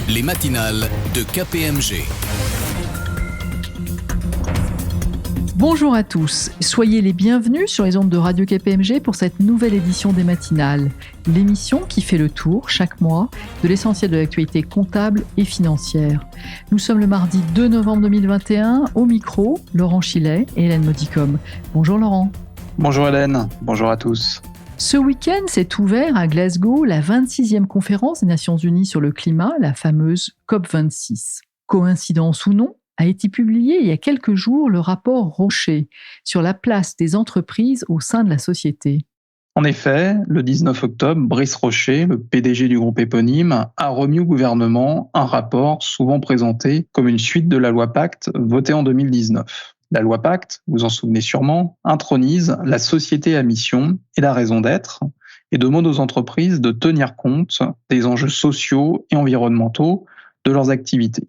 Les matinales de KPMG. Bonjour à tous, soyez les bienvenus sur les ondes de Radio KPMG pour cette nouvelle édition des matinales, l'émission qui fait le tour chaque mois de l'essentiel de l'actualité comptable et financière. Nous sommes le mardi 2 novembre 2021, au micro, Laurent Chilet et Hélène Modicom. Bonjour Laurent. Bonjour Hélène, bonjour à tous. Ce week-end s'est ouvert à Glasgow la 26e conférence des Nations Unies sur le climat, la fameuse COP26. Coïncidence ou non, a été publié il y a quelques jours le rapport Rocher sur la place des entreprises au sein de la société. En effet, le 19 octobre, Brice Rocher, le PDG du groupe éponyme, a remis au gouvernement un rapport souvent présenté comme une suite de la loi Pacte votée en 2019. La loi Pacte, vous en souvenez sûrement, intronise la société à mission et la raison d'être et demande aux entreprises de tenir compte des enjeux sociaux et environnementaux de leurs activités.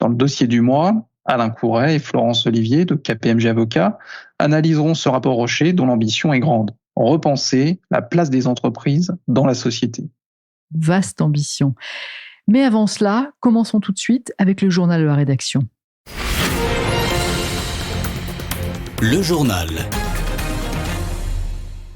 Dans le dossier du mois, Alain Couret et Florence Olivier de KPMG Avocats analyseront ce rapport Rocher dont l'ambition est grande. Repenser la place des entreprises dans la société. Vaste ambition. Mais avant cela, commençons tout de suite avec le journal de la rédaction. Le journal.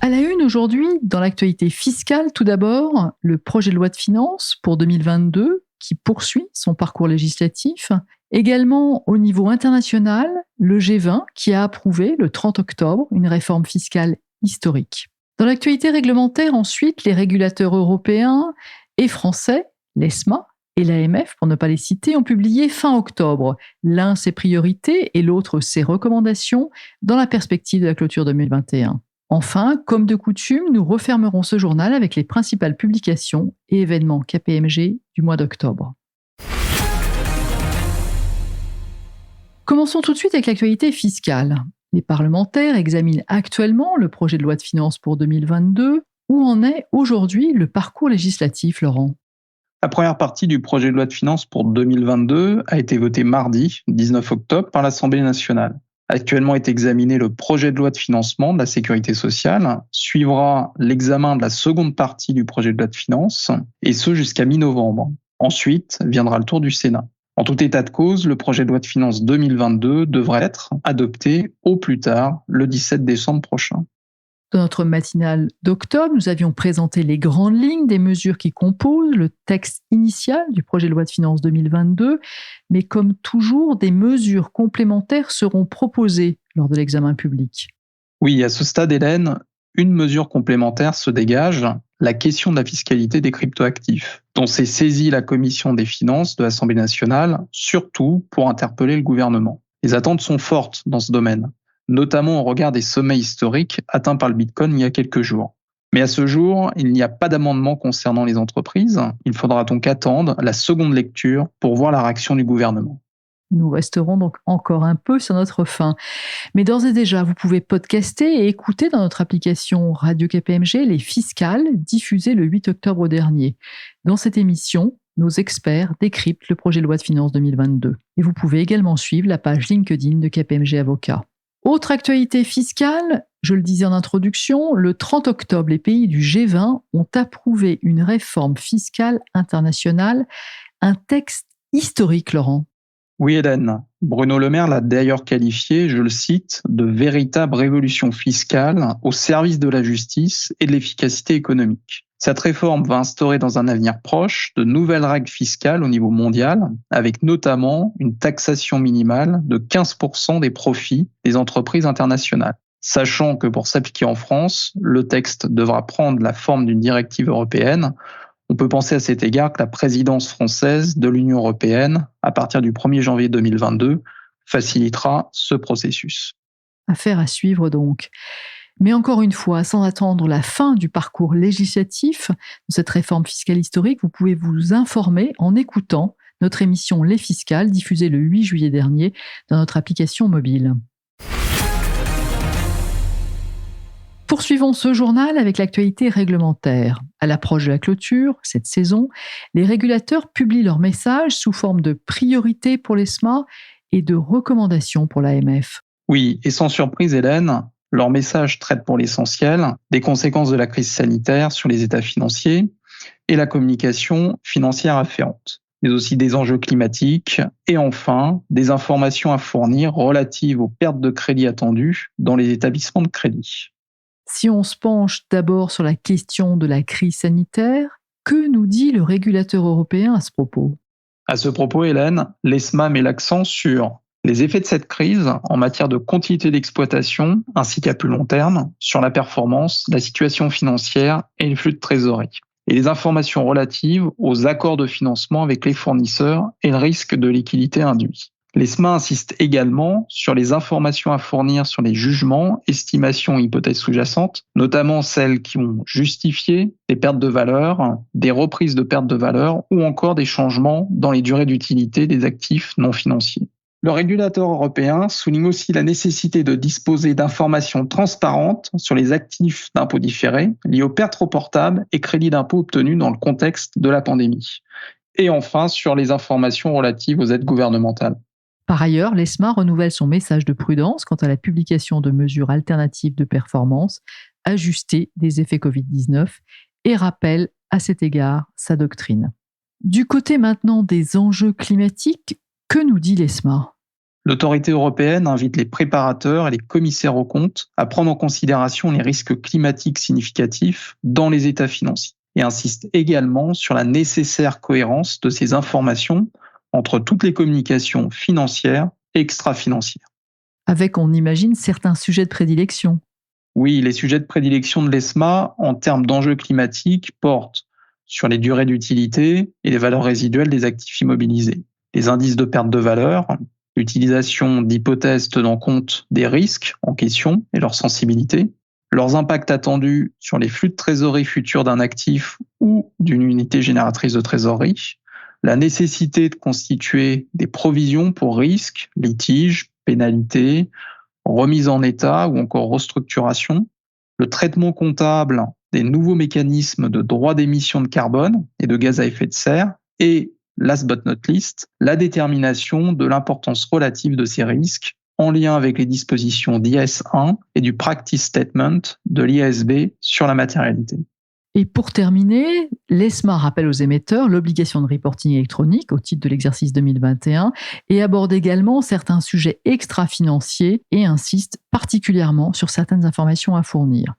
À la une aujourd'hui, dans l'actualité fiscale, tout d'abord, le projet de loi de finances pour 2022 qui poursuit son parcours législatif. Également, au niveau international, le G20 qui a approuvé le 30 octobre une réforme fiscale historique. Dans l'actualité réglementaire, ensuite, les régulateurs européens et français, l'ESMA et l'AMF, pour ne pas les citer, ont publié fin octobre l'un ses priorités et l'autre ses recommandations dans la perspective de la clôture 2021. Enfin, comme de coutume, nous refermerons ce journal avec les principales publications et événements KPMG du mois d'octobre. Commençons tout de suite avec l'actualité fiscale. Les parlementaires examinent actuellement le projet de loi de finances pour 2022. Où en est aujourd'hui le parcours législatif, Laurent ? La première partie du projet de loi de finances pour 2022 a été votée mardi, 19 octobre, par l'Assemblée nationale. Actuellement est examiné le projet de loi de financement de la sécurité sociale. Suivra l'examen de la seconde partie du projet de loi de finances, et ce jusqu'à mi-novembre. Ensuite viendra le tour du Sénat. En tout état de cause, le projet de loi de finances 2022 devrait être adopté au plus tard le 17 décembre prochain. Dans notre matinale d'octobre, nous avions présenté les grandes lignes des mesures qui composent le texte initial du projet de loi de finances 2022, mais comme toujours, des mesures complémentaires seront proposées lors de l'examen public. Oui, à ce stade, Hélène, une mesure complémentaire se dégage, la question de la fiscalité des cryptoactifs, dont s'est saisie la commission des finances de l'Assemblée nationale, surtout pour interpeller le gouvernement. Les attentes sont fortes dans ce domaine, notamment au regard des sommets historiques atteints par le Bitcoin il y a quelques jours. Mais à ce jour, il n'y a pas d'amendement concernant les entreprises. Il faudra donc attendre la seconde lecture pour voir la réaction du gouvernement. Nous resterons donc encore un peu sur notre faim. Mais d'ores et déjà, vous pouvez podcaster et écouter dans notre application Radio KPMG les fiscales diffusées le 8 octobre dernier. Dans cette émission, nos experts décryptent le projet de loi de finances 2022. Et vous pouvez également suivre la page LinkedIn de KPMG Avocats. Autre actualité fiscale, je le disais en introduction, le 30 octobre, les pays du G20 ont approuvé une réforme fiscale internationale, un texte historique, Laurent. Oui, Hélène. Bruno Le Maire l'a d'ailleurs qualifié, je le cite, de véritable révolution fiscale au service de la justice et de l'efficacité économique. Cette réforme va instaurer dans un avenir proche de nouvelles règles fiscales au niveau mondial, avec notamment une taxation minimale de 15% des profits des entreprises internationales. Sachant que pour s'appliquer en France, le texte devra prendre la forme d'une directive européenne. On peut penser à cet égard que la présidence française de l'Union européenne, à partir du 1er janvier 2022, facilitera ce processus. Affaire à suivre donc. Mais encore une fois, sans attendre la fin du parcours législatif de cette réforme fiscale historique, vous pouvez vous informer en écoutant notre émission Les Fiscales, diffusée le 8 juillet dernier dans notre application mobile. Poursuivons ce journal avec l'actualité réglementaire. À l'approche de la clôture, cette saison, les régulateurs publient leurs messages sous forme de priorités pour l'ESMA et de recommandations pour l'AMF. Oui, et sans surprise, Hélène, leur message traite pour l'essentiel des conséquences de la crise sanitaire sur les états financiers et la communication financière afférente. mais aussi des enjeux climatiques et enfin des informations à fournir relatives aux pertes de crédit attendues dans les établissements de crédit. Si on se penche d'abord sur la question de la crise sanitaire, que nous dit le régulateur européen à ce propos ? À ce propos, Hélène, l'ESMA met l'accent sur les effets de cette crise en matière de continuité d'exploitation ainsi qu'à plus long terme sur la performance, la situation financière et les flux de trésorerie, et les informations relatives aux accords de financement avec les fournisseurs et le risque de liquidité induit. L'ESMA insiste également sur les informations à fournir sur les jugements, estimations et hypothèses sous-jacentes, notamment celles qui ont justifié des pertes de valeur, des reprises de pertes de valeur ou encore des changements dans les durées d'utilité des actifs non financiers. Le régulateur européen souligne aussi la nécessité de disposer d'informations transparentes sur les actifs d'impôt différés liés aux pertes reportables et crédits d'impôt obtenus dans le contexte de la pandémie. Et enfin, sur les informations relatives aux aides gouvernementales. Par ailleurs, l'ESMA renouvelle son message de prudence quant à la publication de mesures alternatives de performance ajustées des effets Covid-19 et rappelle à cet égard sa doctrine. Du côté maintenant des enjeux climatiques, que nous dit l'ESMA ? L'autorité européenne invite les préparateurs et les commissaires aux comptes à prendre en considération les risques climatiques significatifs dans les états financiers et insiste également sur la nécessaire cohérence de ces informations entre toutes les communications financières et extra-financières. Avec, on imagine, certains sujets de prédilection. Oui, les sujets de prédilection de l'ESMA en termes d'enjeux climatiques portent sur les durées d'utilité et les valeurs résiduelles des actifs immobilisés, les indices de perte de valeur, l'utilisation d'hypothèses tenant compte des risques en question et leur sensibilité, leurs impacts attendus sur les flux de trésorerie futurs d'un actif ou d'une unité génératrice de trésorerie, la nécessité de constituer des provisions pour risques, litiges, pénalités, remise en état ou encore restructuration, le traitement comptable des nouveaux mécanismes de droits d'émission de carbone et de gaz à effet de serre et, last but not least, la détermination de l'importance relative de ces risques en lien avec les dispositions d'IS 1 et du Practice Statement de l'IASB sur la matérialité. Et pour terminer, l'ESMA rappelle aux émetteurs l'obligation de reporting électronique au titre de l'exercice 2021 et aborde également certains sujets extra-financiers et insiste particulièrement sur certaines informations à fournir.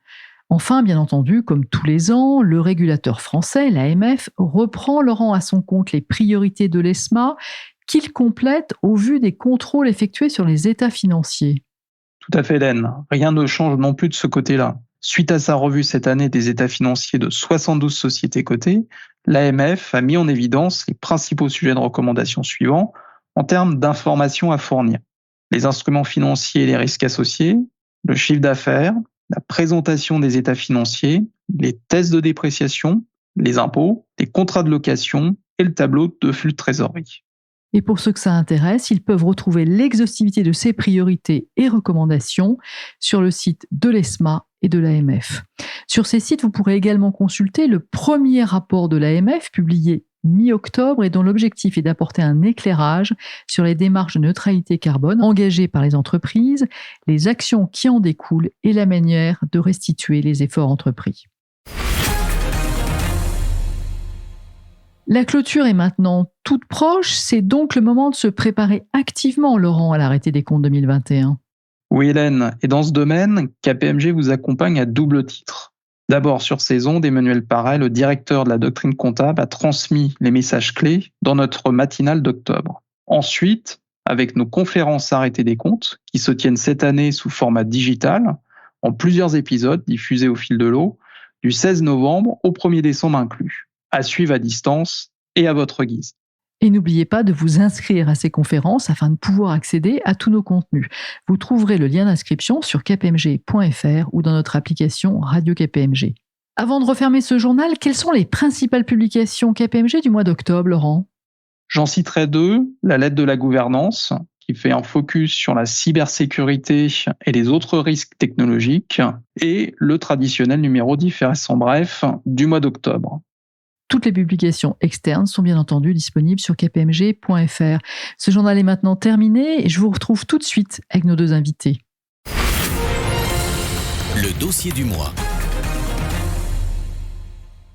Enfin, bien entendu, comme tous les ans, le régulateur français, l'AMF, reprend, Laurent, à son compte les priorités de l'ESMA qu'il complète au vu des contrôles effectués sur les états financiers. Tout à fait, Hélène. Rien ne change non plus de ce côté-là. Suite à sa revue cette année des états financiers de 72 sociétés cotées, l'AMF a mis en évidence les principaux sujets de recommandation suivants en termes d'informations à fournir. Les instruments financiers et les risques associés, le chiffre d'affaires, la présentation des états financiers, les tests de dépréciation, les impôts, les contrats de location et le tableau de flux de trésorerie. Et pour ceux que ça intéresse, ils peuvent retrouver l'exhaustivité de ces priorités et recommandations sur le site de l'ESMA et de l'AMF. Sur ces sites, vous pourrez également consulter le premier rapport de l'AMF publié mi-octobre et dont l'objectif est d'apporter un éclairage sur les démarches de neutralité carbone engagées par les entreprises, les actions qui en découlent et la manière de restituer les efforts entrepris. La clôture est maintenant toute proche, c'est donc le moment de se préparer activement, Laurent, à l'arrêté des comptes 2021. Oui, Hélène, et dans ce domaine, KPMG vous accompagne à double titre. D'abord, sur ces ondes, Emmanuel Parel, le directeur de la doctrine comptable, a transmis les messages clés dans notre matinale d'octobre. Ensuite, avec nos conférences arrêtées des comptes, qui se tiennent cette année sous format digital, en plusieurs épisodes diffusés au fil de l'eau, du 16 novembre au 1er décembre inclus, à suivre à distance et à votre guise. Et n'oubliez pas de vous inscrire à ces conférences afin de pouvoir accéder à tous nos contenus. Vous trouverez le lien d'inscription sur kpmg.fr ou dans notre application Radio KPMG. Avant de refermer ce journal, quelles sont les principales publications KPMG du mois d'octobre, Laurent ? J'en citerai deux. La lettre de la gouvernance, qui fait un focus sur la cybersécurité et les autres risques technologiques, et le traditionnel numéro 10 en bref du mois d'octobre. Toutes les publications externes sont bien entendu disponibles sur kpmg.fr. Ce journal est maintenant terminé et je vous retrouve tout de suite avec nos deux invités. Le dossier du mois.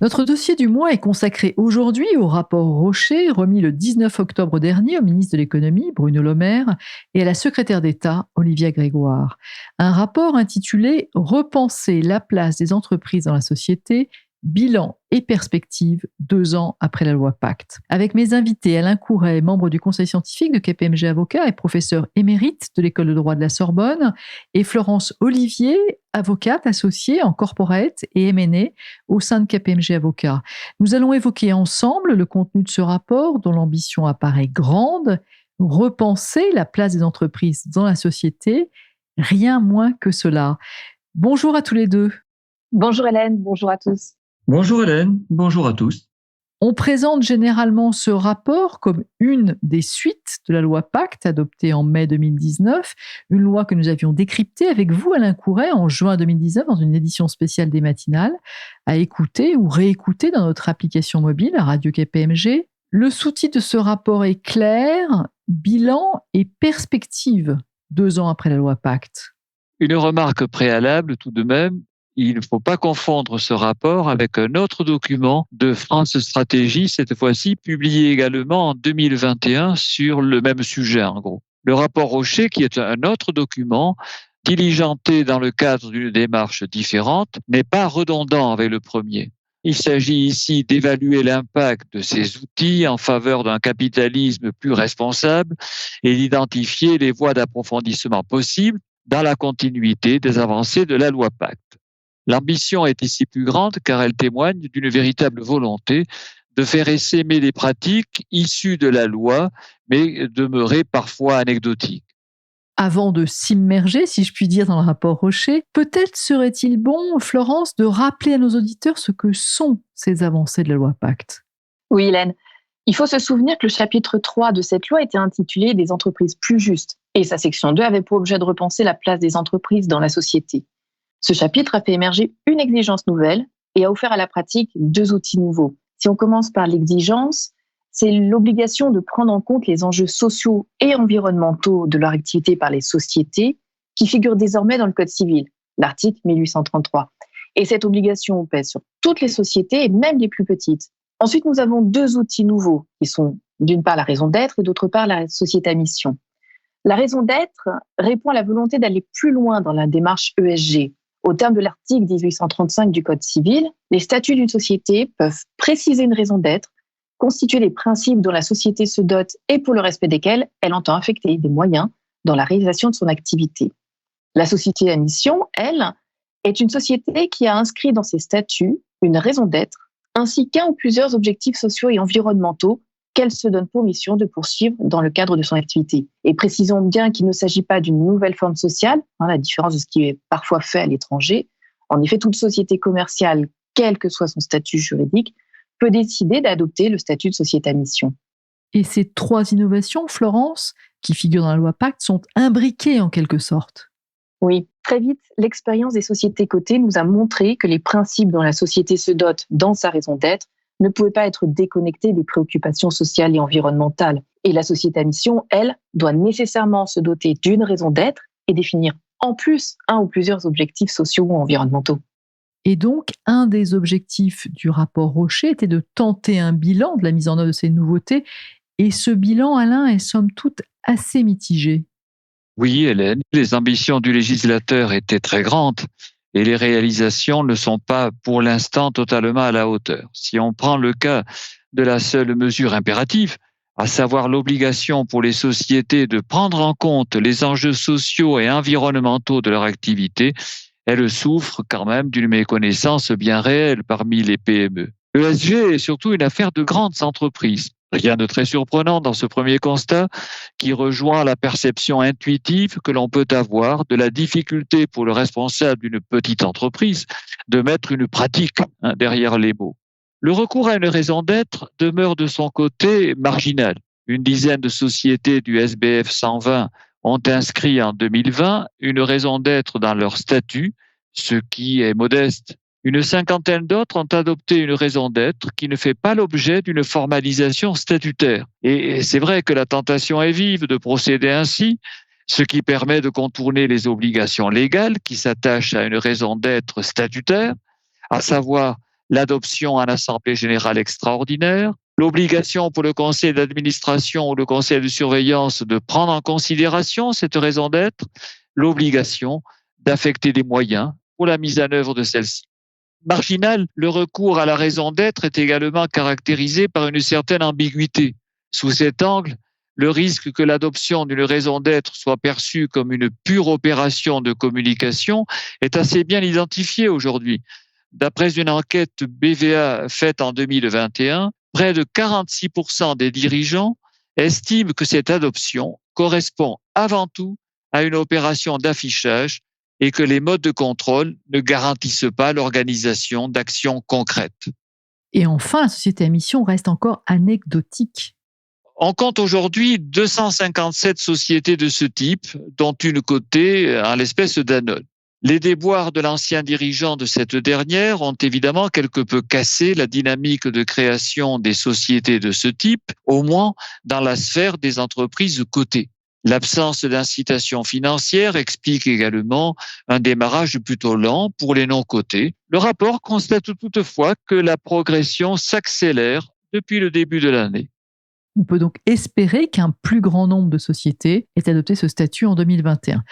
Notre dossier du mois est consacré aujourd'hui au rapport Rocher, remis le 19 octobre dernier au ministre de l'Économie, Bruno Le Maire, et à la secrétaire d'État, Olivia Grégoire. Un rapport intitulé « Repenser la place des entreprises dans la société ». Bilan et perspectives 2 ans après la loi Pacte. Avec mes invités Alain Couret, membre du conseil scientifique de KPMG Avocat et professeur émérite de l'école de droit de la Sorbonne, et Florence Olivier, avocate associée en corporate et M&A au sein de KPMG Avocat. Nous allons évoquer ensemble le contenu de ce rapport dont l'ambition apparaît grande, repenser la place des entreprises dans la société, rien moins que cela. Bonjour à tous les deux. Bonjour Hélène, bonjour à tous. Bonjour Hélène, bonjour à tous. On présente généralement ce rapport comme une des suites de la loi Pacte adoptée en mai 2019, une loi que nous avions décryptée avec vous Alain Couret en juin 2019 dans une édition spéciale des matinales, à écouter ou réécouter dans notre application mobile à Radio KPMG. Le sous-titre de ce rapport est clair, bilan et perspective 2 ans après la loi Pacte. Une remarque préalable tout de même. Il ne faut pas confondre ce rapport avec un autre document de France Stratégie, cette fois-ci publié également en 2021 sur le même sujet en gros. Le rapport Rocher, qui est un autre document diligenté dans le cadre d'une démarche différente, n'est pas redondant avec le premier. Il s'agit ici d'évaluer l'impact de ces outils en faveur d'un capitalisme plus responsable et d'identifier les voies d'approfondissement possibles dans la continuité des avancées de la loi Pacte. L'ambition est ici plus grande car elle témoigne d'une véritable volonté de faire essaimer des pratiques issues de la loi, mais demeurées parfois anecdotiques. Avant de s'immerger, si je puis dire, dans le rapport Rocher, peut-être serait-il bon, Florence, de rappeler à nos auditeurs ce que sont ces avancées de la loi Pacte. Oui Hélène, il faut se souvenir que le chapitre 3 de cette loi était intitulé « Des entreprises plus justes » et sa section 2 avait pour objet de repenser la place des entreprises dans la société. Ce chapitre a fait émerger une exigence nouvelle et a offert à la pratique 2 outils nouveaux. Si on commence par l'exigence, c'est l'obligation de prendre en compte les enjeux sociaux et environnementaux de leur activité par les sociétés qui figurent désormais dans le Code civil, l'article 1833. Et cette obligation pèse sur toutes les sociétés et même les plus petites. Ensuite, nous avons 2 outils nouveaux qui sont d'une part la raison d'être et d'autre part la société à mission. La raison d'être répond à la volonté d'aller plus loin dans la démarche ESG. Au terme de l'article 1835 du Code civil, les statuts d'une société peuvent préciser une raison d'être, constituer les principes dont la société se dote et pour le respect desquels elle entend affecter des moyens dans la réalisation de son activité. La société à mission, elle, est une société qui a inscrit dans ses statuts une raison d'être, ainsi qu'un ou plusieurs objectifs sociaux et environnementaux qu'elle se donne pour mission de poursuivre dans le cadre de son activité. Et précisons bien qu'il ne s'agit pas d'une nouvelle forme sociale, à la différence de ce qui est parfois fait à l'étranger. En effet, toute société commerciale, quel que soit son statut juridique, peut décider d'adopter le statut de société à mission. Et ces 3 innovations, Florence, qui figurent dans la loi Pacte, sont imbriquées en quelque sorte. Oui, très vite, l'expérience des sociétés cotées nous a montré que les principes dont la société se dote dans sa raison d'être ne pouvaient pas être déconnectés des préoccupations sociales et environnementales. Et la société à mission, elle, doit nécessairement se doter d'une raison d'être et définir en plus un ou plusieurs objectifs sociaux ou environnementaux. Et donc, un des objectifs du rapport Rocher était de tenter un bilan de la mise en œuvre de ces nouveautés. Et ce bilan, Alain, est somme toute assez mitigé. Oui, Hélène, les ambitions du législateur étaient très grandes et les réalisations ne sont pas pour l'instant totalement à la hauteur. Si on prend le cas de la seule mesure impérative, à savoir l'obligation pour les sociétés de prendre en compte les enjeux sociaux et environnementaux de leur activité, elles souffrent quand même d'une méconnaissance bien réelle parmi les PME. L'ESG est surtout une affaire de grandes entreprises. Rien de très surprenant dans ce premier constat qui rejoint la perception intuitive que l'on peut avoir de la difficulté pour le responsable d'une petite entreprise de mettre une pratique derrière les mots. Le recours à une raison d'être demeure de son côté marginal. Une dizaine de sociétés du SBF 120 ont inscrit en 2020 une raison d'être dans leur statut, ce qui est modeste. Une 50aine d'autres ont adopté une raison d'être qui ne fait pas l'objet d'une formalisation statutaire. Et c'est vrai que la tentation est vive de procéder ainsi, ce qui permet de contourner les obligations légales qui s'attachent à une raison d'être statutaire, à savoir l'adoption en assemblée générale extraordinaire, l'obligation pour le conseil d'administration ou le conseil de surveillance de prendre en considération cette raison d'être, l'obligation d'affecter des moyens pour la mise en œuvre de celle-ci. Marginal, le recours à la raison d'être est également caractérisé par une certaine ambiguïté. Sous cet angle, le risque que l'adoption d'une raison d'être soit perçue comme une pure opération de communication est assez bien identifié aujourd'hui. D'après une enquête BVA faite en 2021, près de 46% des dirigeants estiment que cette adoption correspond avant tout à une opération d'affichage et que les modes de contrôle ne garantissent pas l'organisation d'actions concrètes. Et enfin, la société à mission reste encore anecdotique. On compte aujourd'hui 257 sociétés de ce type, dont une cotée en l'espèce Danone. Les déboires de l'ancien dirigeant de cette dernière ont évidemment quelque peu cassé la dynamique de création des sociétés de ce type, au moins dans la sphère des entreprises cotées. L'absence d'incitation financière explique également un démarrage plutôt lent pour les non cotés. Le rapport constate toutefois que la progression s'accélère depuis le début de l'année. On peut donc espérer qu'un plus grand nombre de sociétés aient adopté ce statut en 2021.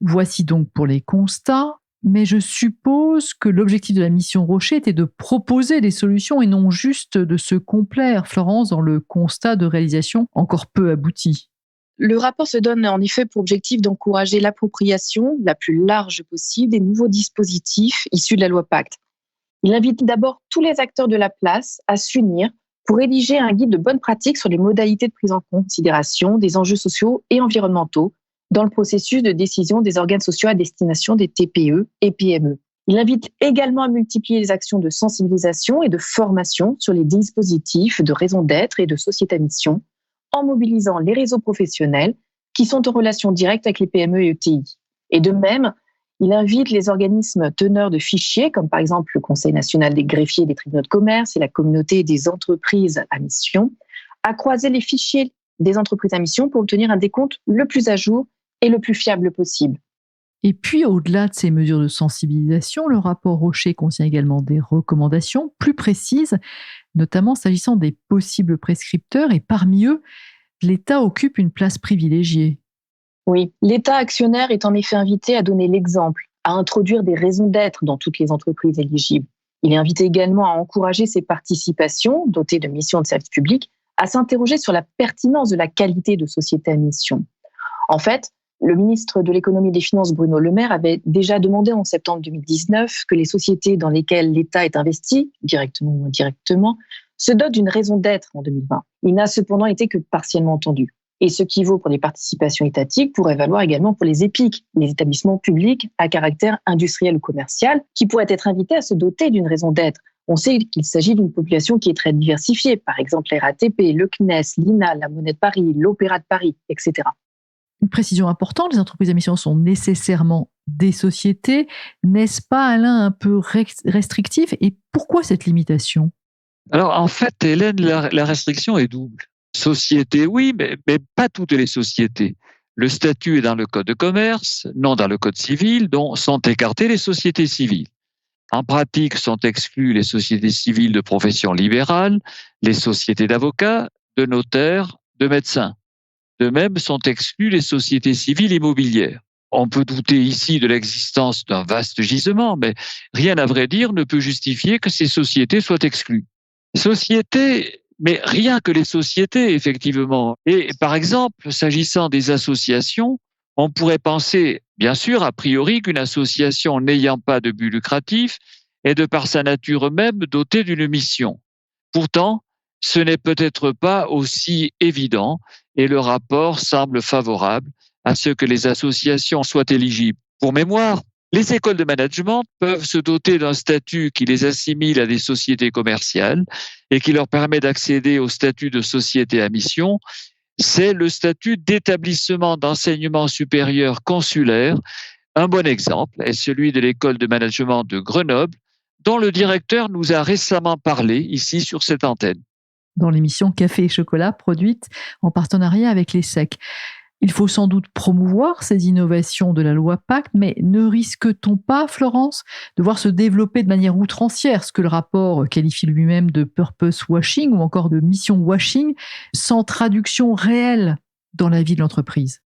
Voici donc pour les constats, mais je suppose que l'objectif de la mission Rocher était de proposer des solutions et non juste de se complaire, Florence, dans le constat de réalisation encore peu abouti. Le rapport se donne en effet pour objectif d'encourager l'appropriation la plus large possible des nouveaux dispositifs issus de la loi Pacte. Il invite d'abord tous les acteurs de la place à s'unir pour rédiger un guide de bonnes pratiques sur les modalités de prise en considération des enjeux sociaux et environnementaux dans le processus de décision des organes sociaux à destination des TPE et PME. Il invite également à multiplier les actions de sensibilisation et de formation sur les dispositifs de raison d'être et de société à mission, en mobilisant les réseaux professionnels qui sont en relation directe avec les PME et ETI. Et de même, il invite les organismes teneurs de fichiers, comme par exemple le Conseil national des greffiers des tribunaux de commerce et la communauté des entreprises à mission, à croiser les fichiers des entreprises à mission pour obtenir un décompte le plus à jour et le plus fiable possible. Et puis, au-delà de ces mesures de sensibilisation, le rapport Rocher contient également des recommandations plus précises, notamment s'agissant des possibles prescripteurs, et parmi eux, l'État occupe une place privilégiée. Oui, l'État actionnaire est en effet invité à donner l'exemple, à introduire des raisons d'être dans toutes les entreprises éligibles. Il est invité également à encourager ses participations, dotées de missions de service public, à s'interroger sur la pertinence de la qualité de société à mission. En fait, le ministre de l'Économie et des Finances, Bruno Le Maire, avait déjà demandé en septembre 2019 que les sociétés dans lesquelles l'État est investi, directement ou indirectement, se dotent d'une raison d'être en 2020. Il n'a cependant été que partiellement entendu. Et ce qui vaut pour les participations étatiques pourrait valoir également pour les EPIC, les établissements publics à caractère industriel ou commercial, qui pourraient être invités à se doter d'une raison d'être. On sait qu'il s'agit d'une population qui est très diversifiée, par exemple la RATP, le CNES, l'INA, la Monnaie de Paris, l'Opéra de Paris, etc. Une précision importante, les entreprises à mission sont nécessairement des sociétés. N'est-ce pas, Alain, un peu restrictif? Et pourquoi cette limitation? Alors, en fait, Hélène, la restriction est double. Société, oui, mais pas toutes les sociétés. Le statut est dans le code de commerce, non dans le code civil, dont sont écartées les sociétés civiles. En pratique, sont exclues les sociétés civiles de profession libérale, les sociétés d'avocats, de notaires, de médecins. De même, sont exclues les sociétés civiles immobilières. On peut douter ici de l'existence d'un vaste gisement, mais rien à vrai dire ne peut justifier que ces sociétés soient exclues. Sociétés, mais rien que les sociétés, effectivement. Et par exemple, s'agissant des associations, on pourrait penser, bien sûr, a priori, qu'une association n'ayant pas de but lucratif est de par sa nature même dotée d'une mission. Pourtant, ce n'est peut-être pas aussi évident et le rapport semble favorable à ce que les associations soient éligibles. Pour mémoire, les écoles de management peuvent se doter d'un statut qui les assimile à des sociétés commerciales et qui leur permet d'accéder au statut de société à mission. C'est le statut d'établissement d'enseignement supérieur consulaire. Un bon exemple est celui de l'école de management de Grenoble, dont le directeur nous a récemment parlé ici sur cette antenne. Dans l'émission Café et Chocolat, produite en partenariat avec l'ESSEC. Il faut sans doute promouvoir ces innovations de la loi Pacte, mais ne risque-t-on pas, Florence, de voir se développer de manière outrancière ce que le rapport qualifie lui-même de purpose washing ou encore de mission washing, sans traduction réelle dans la vie de l'entreprise?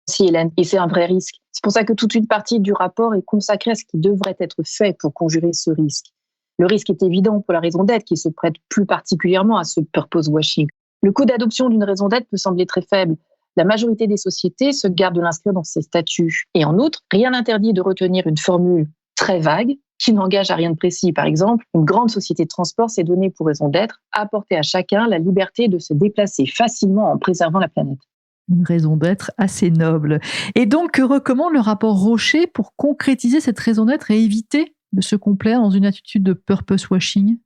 Si, Hélène, et c'est un vrai risque. C'est pour ça que toute une partie du rapport est consacrée à ce qui devrait être fait pour conjurer ce risque. Le risque est évident pour la raison d'être qui se prête plus particulièrement à ce purpose washing. Le coût d'adoption d'une raison d'être peut sembler très faible. La majorité des sociétés se gardent de l'inscrire dans ses statuts. Et en outre, rien n'interdit de retenir une formule très vague qui n'engage à rien de précis. Par exemple, une grande société de transport s'est donnée pour raison d'être apporter à chacun la liberté de se déplacer facilement en préservant la planète. Une raison d'être assez noble. Et donc, que recommande le rapport Rocher pour concrétiser cette raison d'être et éviter de se complaire dans une attitude de purpose washing?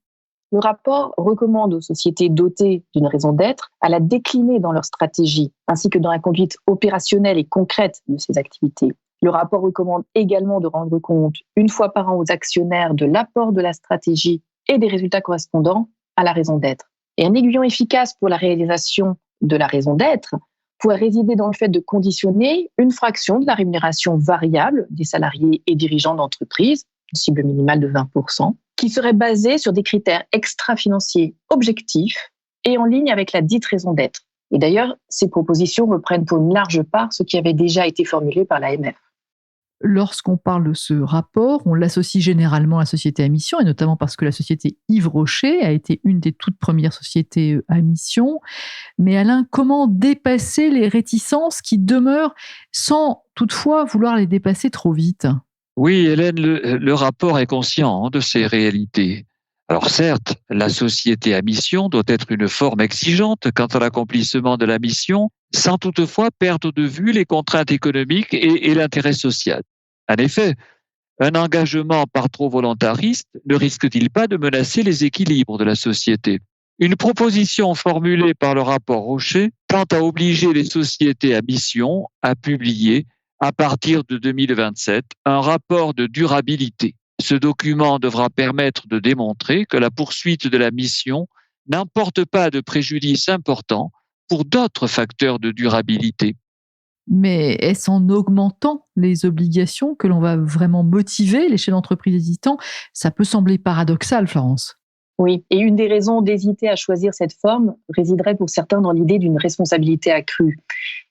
Le rapport recommande aux sociétés dotées d'une raison d'être à la décliner dans leur stratégie, ainsi que dans la conduite opérationnelle et concrète de ces activités. Le rapport recommande également de rendre compte une fois par an aux actionnaires de l'apport de la stratégie et des résultats correspondants à la raison d'être. Et un aiguillon efficace pour la réalisation de la raison d'être pourrait résider dans le fait de conditionner une fraction de la rémunération variable des salariés et dirigeants d'entreprise, une cible minimale de 20%, qui serait basée sur des critères extra-financiers objectifs et en ligne avec la dite raison d'être. Et d'ailleurs, ces propositions reprennent pour une large part ce qui avait déjà été formulé par l'AMF. Lorsqu'on parle de ce rapport, on l'associe généralement à la société à mission, et notamment parce que la société Yves Rocher a été une des toutes premières sociétés à mission. Mais Alain, comment dépasser les réticences qui demeurent sans toutefois vouloir les dépasser trop vite? Oui, Hélène, le rapport est conscient de ces réalités. Alors certes, la société à mission doit être une forme exigeante quant à l'accomplissement de la mission, sans toutefois perdre de vue les contraintes économiques et l'intérêt social. En effet, un engagement par trop volontariste ne risque-t-il pas de menacer les équilibres de la société? Une proposition formulée par le rapport Rocher tend à obliger les sociétés à mission à publier, à partir de 2027, un rapport de durabilité. Ce document devra permettre de démontrer que la poursuite de la mission n'emporte pas de préjudice important pour d'autres facteurs de durabilité. Mais est-ce en augmentant les obligations que l'on va vraiment motiver les chefs d'entreprise hésitants? Ça peut sembler paradoxal, Florence. Oui, et une des raisons d'hésiter à choisir cette forme résiderait pour certains dans l'idée d'une responsabilité accrue.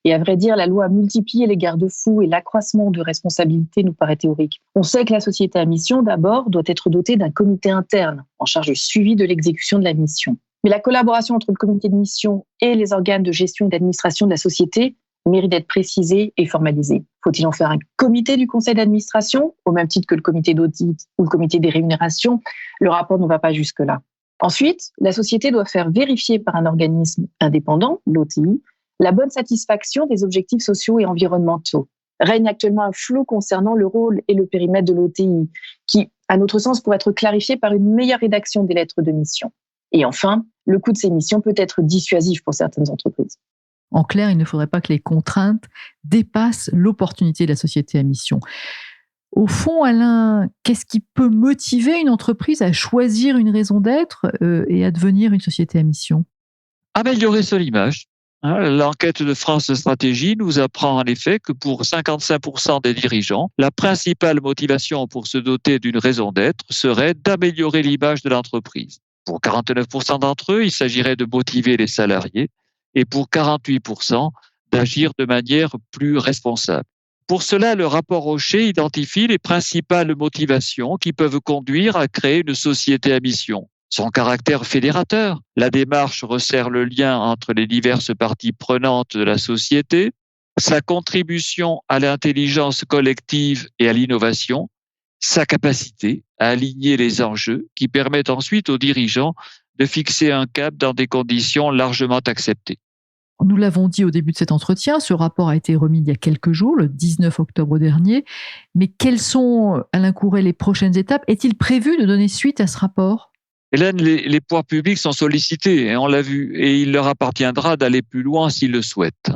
Et à vrai dire, la loi a multiplié les garde-fous et l'accroissement de responsabilités nous paraît théorique. On sait que la société à mission, d'abord, doit être dotée d'un comité interne en charge du suivi de l'exécution de la mission. Mais la collaboration entre le comité de mission et les organes de gestion et d'administration de la société mérite d'être précisée et formalisée. Faut-il en faire un comité du conseil d'administration, au même titre que le comité d'audit ou le comité des rémunérations? Le rapport ne va pas jusque-là. Ensuite, la société doit faire vérifier par un organisme indépendant, l'OTI, la bonne satisfaction des objectifs sociaux et environnementaux. Règne actuellement un flou concernant le rôle et le périmètre de l'OTI, qui, à notre sens, pourrait être clarifié par une meilleure rédaction des lettres de mission. Et enfin, le coût de ces missions peut être dissuasif pour certaines entreprises. En clair, il ne faudrait pas que les contraintes dépassent l'opportunité de la société à mission. Au fond, Alain, qu'est-ce qui peut motiver une entreprise à choisir une raison d'être et à devenir une société à mission? Améliorer son image. L'enquête de France Stratégie nous apprend en effet que pour 55% des dirigeants, la principale motivation pour se doter d'une raison d'être serait d'améliorer l'image de l'entreprise. Pour 49% d'entre eux, il s'agirait de motiver les salariés et pour 48%, d'agir de manière plus responsable. Pour cela, le rapport Rocher identifie les principales motivations qui peuvent conduire à créer une société à mission. Son caractère fédérateur, la démarche resserre le lien entre les diverses parties prenantes de la société, sa contribution à l'intelligence collective et à l'innovation, sa capacité à aligner les enjeux qui permettent ensuite aux dirigeants de fixer un cap dans des conditions largement acceptées. Nous l'avons dit au début de cet entretien, ce rapport a été remis il y a quelques jours, le 19 octobre dernier. Mais quelles sont, Alain Couret, les prochaines étapes? Est-il prévu de donner suite à ce rapport? Hélène, les pouvoirs publics sont sollicités, on l'a vu, et il leur appartiendra d'aller plus loin s'ils le souhaitent.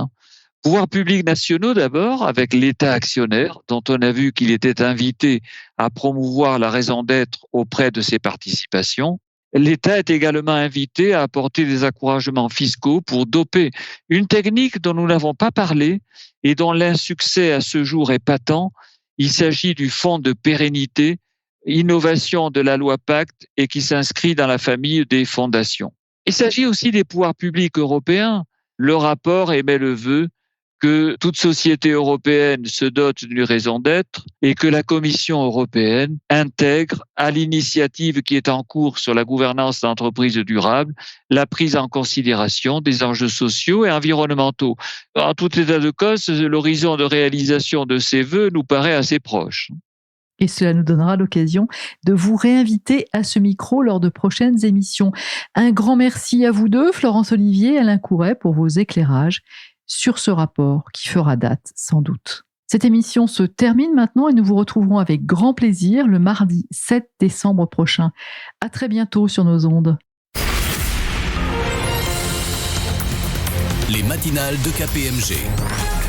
Pouvoirs publics nationaux d'abord, avec l'État actionnaire, dont on a vu qu'il était invité à promouvoir la raison d'être auprès de ses participations. l'État est également invité à apporter des encouragements fiscaux pour doper une technique dont nous n'avons pas parlé et dont l'insuccès à ce jour est patent. Il s'agit du fonds de pérennité, innovation de la loi Pacte et qui s'inscrit dans la famille des fondations. Il s'agit aussi des pouvoirs publics européens. Le rapport émet le vœu que toute société européenne se dote d'une raison d'être et que la Commission européenne intègre à l'initiative qui est en cours sur la gouvernance d'entreprises durables la prise en considération des enjeux sociaux et environnementaux. En tout état de cause, l'horizon de réalisation de ces vœux nous paraît assez proche. Et cela nous donnera l'occasion de vous réinviter à ce micro lors de prochaines émissions. Un grand merci à vous deux, Florence Olivier et Alain Couret, pour vos éclairages sur ce rapport qui fera date sans doute. Cette émission se termine maintenant et nous vous retrouverons avec grand plaisir le mardi 7 décembre prochain. À très bientôt sur nos ondes. Les matinales de KPMG.